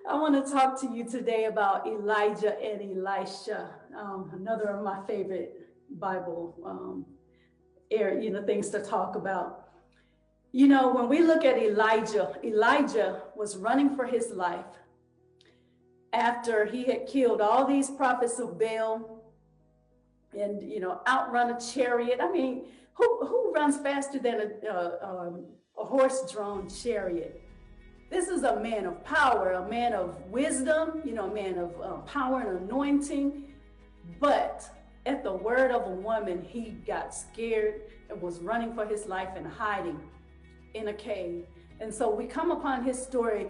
I want to talk to you today about Elijah and Elisha, another of my favorite Bible things to talk about. You know, when we look at Elijah, Elijah was running for his life after he had killed all these prophets of Baal and, outrun a chariot. I mean, who runs faster than a horse-drawn chariot? This is a man of power, a man of wisdom, a man of power and anointing. But at the word of a woman, he got scared and was running for his life and hiding in a cave. And so we come upon his story,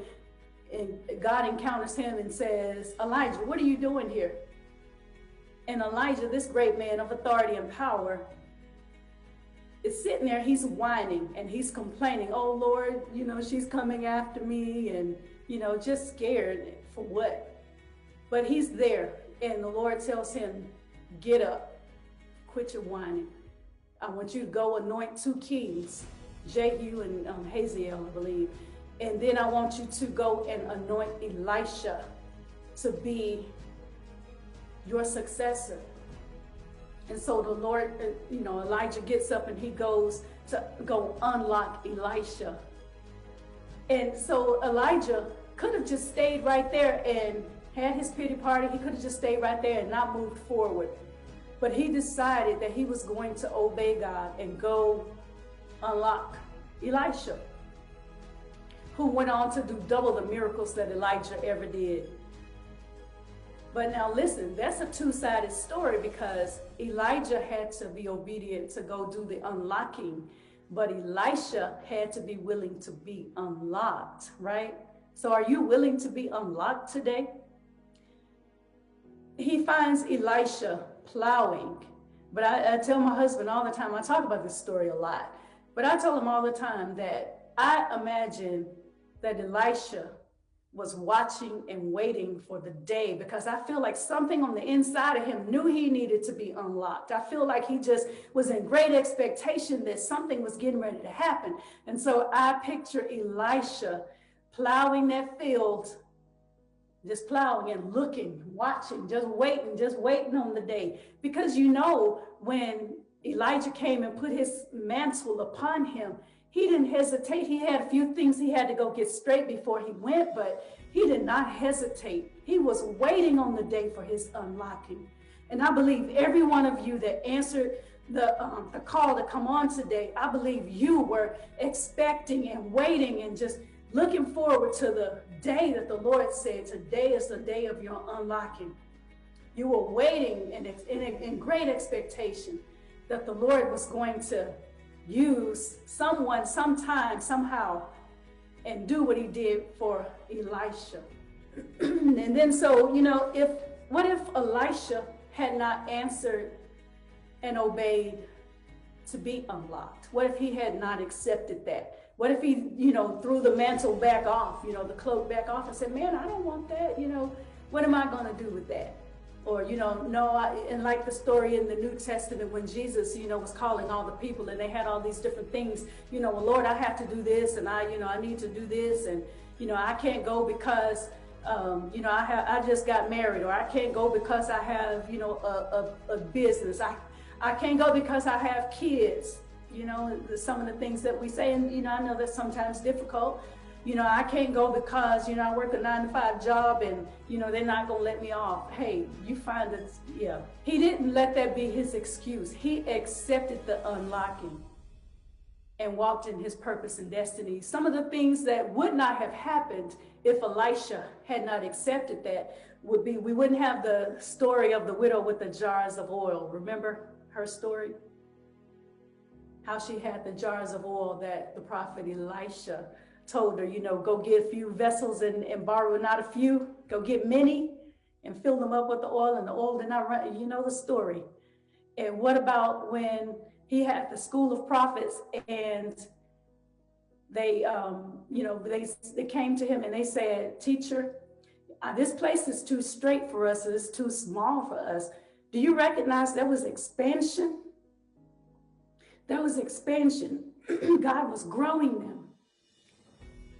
and God encounters him and says, Elijah, what are you doing here? And Elijah, this great man of authority and power, is sitting there, he's whining and he's complaining, oh Lord, she's coming after me, and, just scared for what? But he's there, and the Lord tells him, get up, quit your whining. I want you to go anoint 2 kings, Jehu and Hazael, I believe. And then I want you to go and anoint Elisha to be your successor. And so the Lord, Elijah gets up and he goes to go unlock Elisha. And so Elijah could have just stayed right there and had his pity party. He could have just stayed right there and not moved forward. But he decided that he was going to obey God and go unlock Elisha, who went on to do double the miracles that Elijah ever did. But now listen, that's a two-sided story, because Elijah had to be obedient to go do the unlocking, but Elisha had to be willing to be unlocked, right? So are you willing to be unlocked today? He finds Elisha plowing, but I tell my husband all the time, I talk about this story a lot, but I tell him all the time that I imagine that Elisha was watching and waiting for the day, because I feel like something on the inside of him knew he needed to be unlocked. I feel like he just was in great expectation that something was getting ready to happen. And so I picture Elisha plowing that field, just plowing and looking, watching, just waiting on the day. Because when Elijah came and put his mantle upon him, he didn't hesitate. He had a few things he had to go get straight before he went, but he did not hesitate. He was waiting on the day for his unlocking. And I believe every one of you that answered the call to come on today, I believe you were expecting and waiting and just looking forward to the day that the Lord said, today is the day of your unlocking. You were waiting in great expectation that the Lord was going to use someone, sometime, somehow, and do what he did for Elisha. And then what if Elisha had not answered and obeyed to be unlocked? What if he had not accepted that? What if he, threw the mantle back off, the cloak back off, and said, man, I don't want that, what am I going to do with that? Or, and like the story in the New Testament when Jesus, was calling all the people, and they had all these different things, well, Lord, I have to do this, and I need to do this, and, I can't go because, I just got married, or I can't go because I have, a business. I can't go because I have kids, some of the things that we say, and, I know that's sometimes difficult. I can't go because, I work a 9-to-5 job and, they're not going to let me off. Hey, you find that, yeah. He didn't let that be his excuse. He accepted the unlocking and walked in his purpose and destiny. Some of the things that would not have happened if Elisha had not accepted that would be, we wouldn't have the story of the widow with the jars of oil. Remember her story? How she had the jars of oil that the prophet Elisha told her, go get a few vessels and borrow not a few, go get many and fill them up with the oil, and the oil did not run. You know the story. And what about when he had the school of prophets, and they, they came to him and they said, teacher, this place is too straight for us. It's too small for us. Do you recognize there was expansion? There was expansion. God was growing them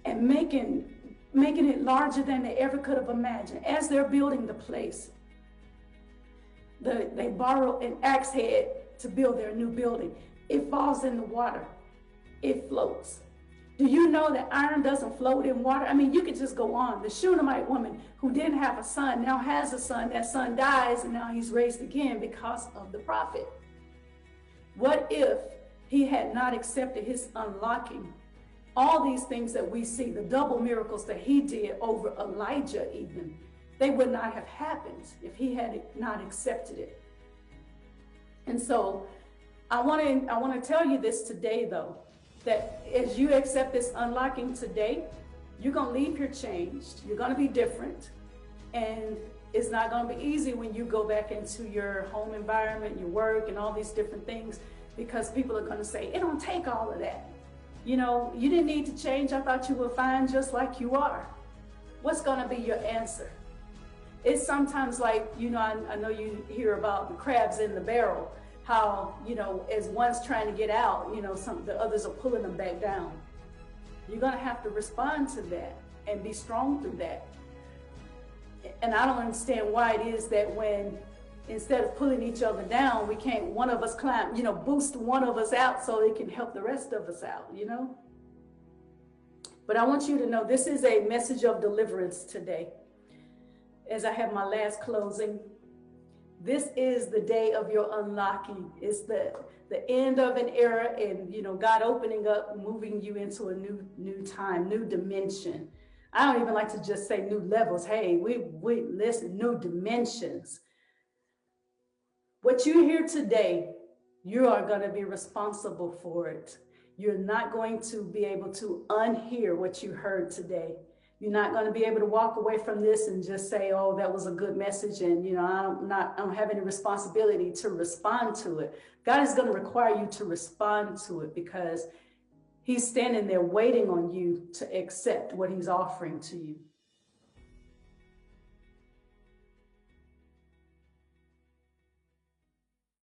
and making making it larger than they ever could have imagined. As they're building the place, they borrow an axe head to build their new building. It falls in the water. It floats. Do you know that iron doesn't float in water? I mean, you could just go on. The Shunammite woman who didn't have a son now has a son. That son dies, and now he's raised again because of the prophet. What if he had not accepted his unlocking? All these things that we see, the double miracles that he did over Elijah even, they would not have happened if he had not accepted it. And so I want to tell you this today, though, that as you accept this unlocking today, you're going to leave here changed. You're going to be different. And it's not going to be easy when you go back into your home environment, your work, and all these different things, because people are going to say, it don't take all of that. You know, you didn't need to change. I thought you were fine just like you are. What's going to be your answer? It's sometimes like, you know, I know you hear about the crabs in the barrel, how, you know, as one's trying to get out, you know, the others are pulling them back down. You're going to have to respond to that and be strong through that. And I don't understand why it is that when, instead of pulling each other down, we can't, one of us climb, you know, boost one of us out so it can help the rest of us out, you know? But I want you to know this is a message of deliverance today. As I have my last closing, this is the day of your unlocking. It's the end of an era, and, you know, God opening up, moving you into a new time, new dimension. I don't even like to just say new levels. Hey, we listen, new dimensions. What you hear today, you are going to be responsible for it. You're not going to be able to unhear what you heard today. You're not going to be able to walk away from this and just say, oh, that was a good message, and, you know, I don't have any responsibility to respond to it. God is going to require you to respond to it, because he's standing there waiting on you to accept what he's offering to you.